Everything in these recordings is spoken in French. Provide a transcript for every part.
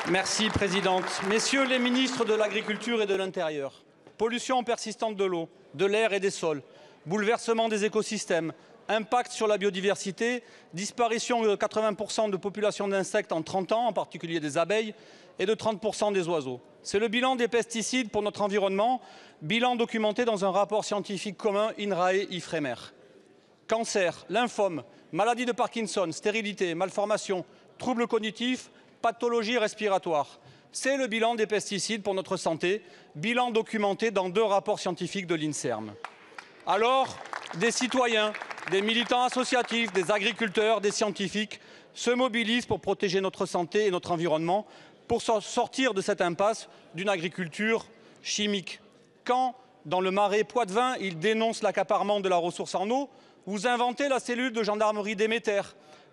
Merci, Présidente. Messieurs les ministres de l'Agriculture et de l'Intérieur, pollution persistante de l'eau, de l'air et des sols, bouleversement des écosystèmes, impact sur la biodiversité, disparition de 80% de population d'insectes en 30 ans, en particulier des abeilles, et de 30% des oiseaux. C'est le bilan des pesticides pour notre environnement, bilan documenté dans un rapport scientifique commun INRAE-IFREMER. Cancer, lymphome, maladie de Parkinson, stérilité, malformation, troubles cognitifs, pathologies respiratoires. C'est le bilan des pesticides pour notre santé, bilan documenté dans 2 rapports scientifiques de l'INSERM. Alors, des citoyens, des militants associatifs, des agriculteurs, des scientifiques se mobilisent pour protéger notre santé et notre environnement, pour sortir de cette impasse d'une agriculture chimique. Quand, dans le marais Poitevin, ils dénoncent l'accaparement de la ressource en eau, vous inventez la cellule de gendarmerie Déméter.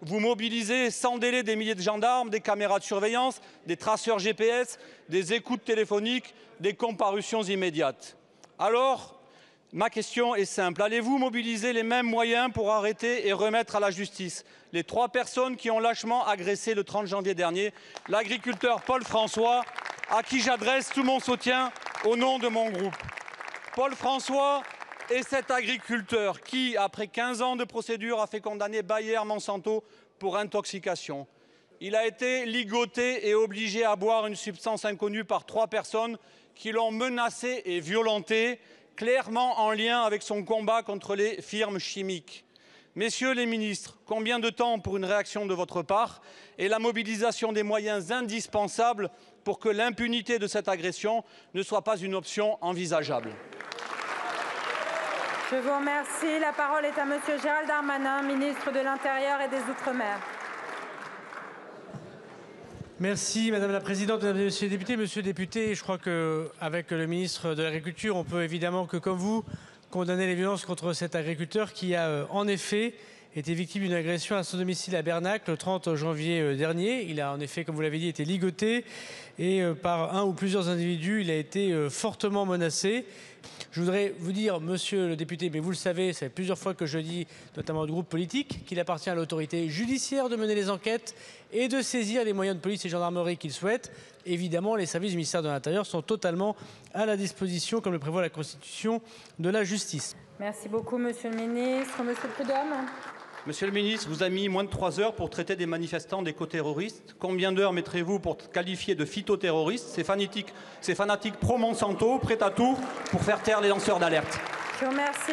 Vous mobilisez sans délai des milliers de gendarmes, des caméras de surveillance, des traceurs GPS, des écoutes téléphoniques, des comparutions immédiates. Alors, ma question est simple. Allez-vous mobiliser les mêmes moyens pour arrêter et remettre à la justice les 3 personnes qui ont lâchement agressé le 30 janvier dernier l'agriculteur Paul François, à qui j'adresse tout mon soutien au nom de mon groupe. Paul François est cet agriculteur qui, après 15 ans de procédure, a fait condamner Bayer Monsanto pour intoxication. Il a été ligoté et obligé à boire une substance inconnue par 3 personnes qui l'ont menacé et violenté, clairement en lien avec son combat contre les firmes chimiques. Messieurs les ministres, combien de temps pour une réaction de votre part et la mobilisation des moyens indispensables pour que l'impunité de cette agression ne soit pas une option envisageable? Je vous remercie. La parole est à Monsieur Gérald Darmanin, ministre de l'Intérieur et des Outre-mer. Merci Madame la Présidente, Mesdames et Messieurs les députés. Monsieur le député, je crois qu'avec le ministre de l'Agriculture, on peut évidemment que, comme vous, condamner les violences contre cet agriculteur qui a en effet été victime d'une agression à son domicile à Bernac le 30 janvier dernier. Il a en effet, comme vous l'avez dit, été ligoté et par un ou plusieurs individus, il a été fortement menacé. Je voudrais vous dire, monsieur le député, mais vous le savez, c'est plusieurs fois que je dis, notamment au groupe politique, qu'il appartient à l'autorité judiciaire de mener les enquêtes et de saisir les moyens de police et gendarmerie qu'il souhaite. Évidemment, les services du ministère de l'Intérieur sont totalement à la disposition, comme le prévoit la Constitution, de la justice. Merci beaucoup, monsieur le ministre. Monsieur Prudhomme. Monsieur le ministre, vous avez mis moins de 3 heures pour traiter des manifestants d'éco-terroristes. Combien d'heures mettrez-vous pour qualifier de phytoterroristes ces fanatiques pro-Monsanto, prêts à tout pour faire taire les lanceurs d'alerte? Je vous remercie.